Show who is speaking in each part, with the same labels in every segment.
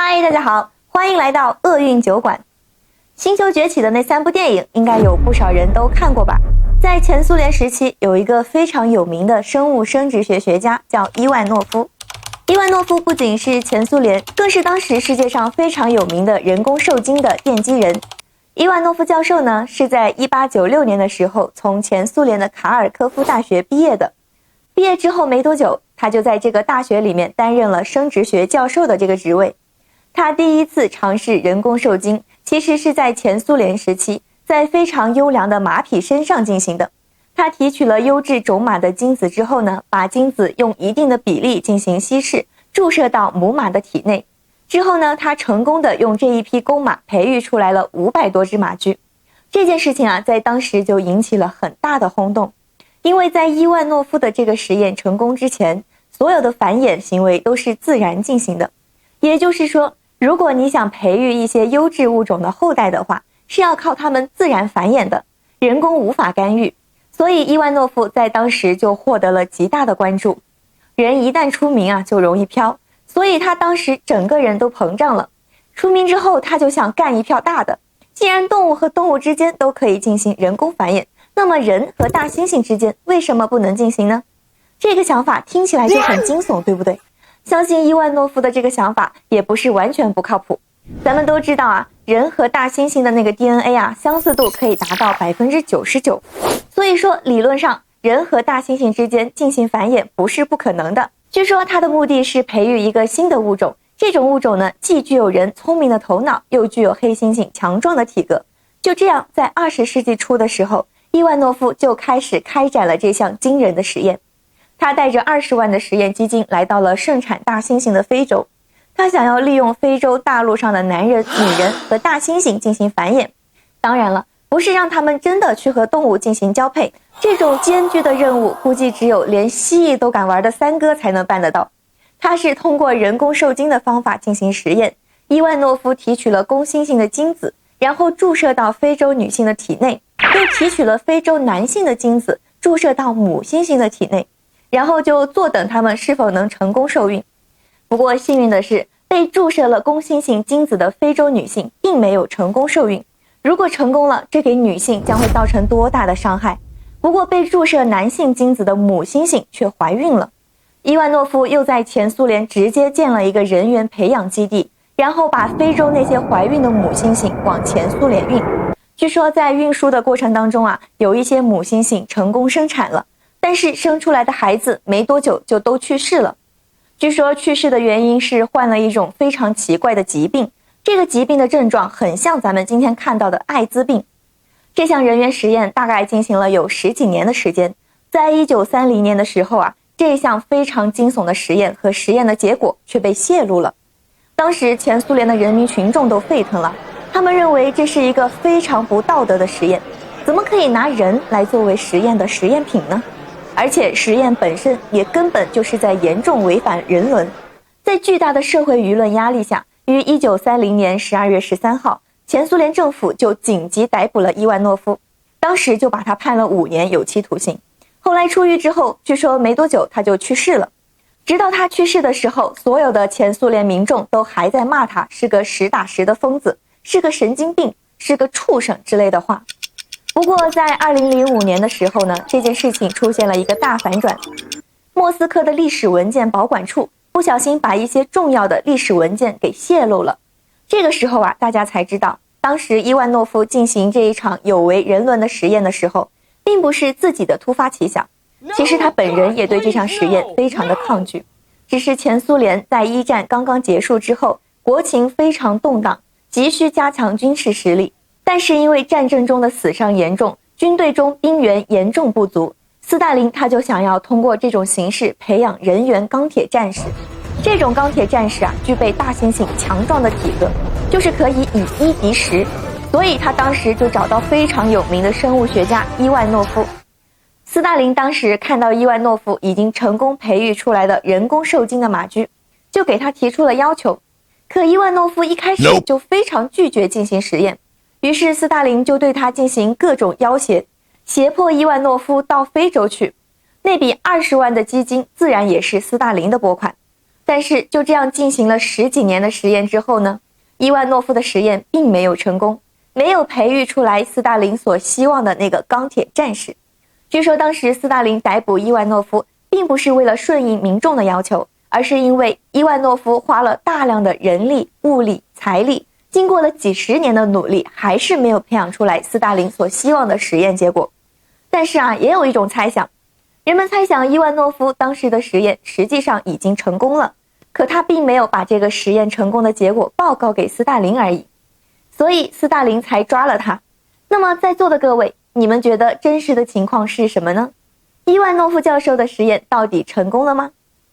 Speaker 1: 嗨，大家好，欢迎来到厄运酒馆。星球崛起的那3部电影应该有不少人都看过吧。在前苏联时期，有一个非常有名的生物生殖学学家叫伊万诺夫。伊万诺夫不仅是前苏联，更是当时世界上非常有名的人工受精的奠基人。伊万诺夫教授呢，是在1896年的时候从前苏联的卡尔科夫大学毕业的。毕业之后没多久，他就在这个大学里面担任了生殖学教授的这个职位。他第一次尝试人工受精，其实是在前苏联时期，在非常优良的马匹身上进行的。他提取了优质种马的精子之后呢，把精子用一定的比例进行稀释，注射到母马的体内。之后呢，他成功的用这一批公马培育出来了500多只马驹。这件事情啊，在当时就引起了很大的轰动，因为在伊万诺夫的这个实验成功之前，所有的繁衍行为都是自然进行的。也就是说，如果你想培育一些优质物种的后代的话，是要靠它们自然繁衍的，人工无法干预。所以伊万诺夫在当时就获得了极大的关注。人一旦出名啊，就容易飘，所以他当时整个人都膨胀了。出名之后，他就想干一票大的。既然动物和动物之间都可以进行人工繁衍，那么人和大猩猩之间为什么不能进行呢？这个想法听起来就很惊悚，对不对？相信伊万诺夫的这个想法也不是完全不靠谱。咱们都知道啊，人和大猩猩的那个 DNA 啊，相似度可以达到99%，所以说理论上人和大猩猩之间进行繁衍不是不可能的。据说他的目的是培育一个新的物种，这种物种呢，既具有人聪明的头脑，又具有黑猩猩强壮的体格。就这样，在20世纪初的时候，伊万诺夫就开始开展了这项惊人的实验。他带着20万的实验基金来到了盛产大猩猩的非洲，他想要利用非洲大陆上的男人、女人和大猩猩进行繁衍。当然了，不是让他们真的去和动物进行交配，这种艰巨的任务估计只有连蜥蜴都敢玩的三哥才能办得到。他是通过人工受精的方法进行实验。伊万诺夫提取了公猩猩的精子，然后注射到非洲女性的体内，又提取了非洲男性的精子，注射到母猩猩的体内，然后就坐等他们是否能成功受孕。不过幸运的是，被注射了公猩猩精子的非洲女性并没有成功受孕。如果成功了，这给女性将会造成多大的伤害。不过被注射男性精子的母猩猩却怀孕了。伊万诺夫又在前苏联直接建了一个人员培养基地，然后把非洲那些怀孕的母猩猩往前苏联运。据说在运输的过程当中啊，有一些母猩猩成功生产了，但是生出来的孩子没多久就都去世了。据说去世的原因是患了一种非常奇怪的疾病，这个疾病的症状很像咱们今天看到的艾滋病。这项人员实验大概进行了有10几年的时间，在1930年的时候啊，这项非常惊悚的实验和实验的结果却被泄露了。当时前苏联的人民群众都沸腾了，他们认为这是一个非常不道德的实验，怎么可以拿人来作为实验的实验品呢？而且实验本身也根本就是在严重违反人伦。在巨大的社会舆论压力下，于1930年12月13号，前苏联政府就紧急逮捕了伊万诺夫，当时就把他判了5年有期徒刑。后来出狱之后，据说没多久他就去世了。直到他去世的时候，所有的前苏联民众都还在骂他是个实打实的疯子，是个神经病，是个畜生之类的话。不过在2005年的时候呢，这件事情出现了一个大反转。莫斯科的历史文件保管处不小心把一些重要的历史文件给泄露了。这个时候啊，大家才知道，当时伊万诺夫进行这一场有违人伦的实验的时候，并不是自己的突发奇想，其实他本人也对这场实验非常的抗拒。只是前苏联在一战刚刚结束之后，国情非常动荡，急需加强军事实力。但是因为战争中的死伤严重，军队中兵员严重不足，斯大林他就想要通过这种形式培养人员钢铁战士。这种钢铁战士啊，具备大猩猩强壮的体格，就是可以以1敌10。所以他当时就找到非常有名的生物学家伊万诺夫。斯大林当时看到伊万诺夫已经成功培育出来的人工受精的马驹，就给他提出了要求。可伊万诺夫一开始就非常拒绝进行实验。于是斯大林就对他进行各种要挟，胁迫伊万诺夫到非洲去。那笔20万的基金自然也是斯大林的拨款。但是就这样进行了10几年的实验之后呢，伊万诺夫的实验并没有成功，没有培育出来斯大林所希望的那个钢铁战士。据说当时斯大林逮捕伊万诺夫并不是为了顺应民众的要求，而是因为伊万诺夫花了大量的人力、物力、财力，经过了几十年的努力，还是没有培养出来斯大林所希望的实验结果。但是也有一种猜想，人们猜想伊万诺夫当时的实验实际上已经成功了，可他并没有把这个实验成功的结果报告给斯大林而已，所以斯大林才抓了他。那么在座的各位，你们觉得真实的情况是什么呢？伊万诺夫教授的实验到底成功了吗？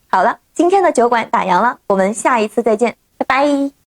Speaker 1: 好了，今天的酒馆打烊了，我们下一次再见，拜拜。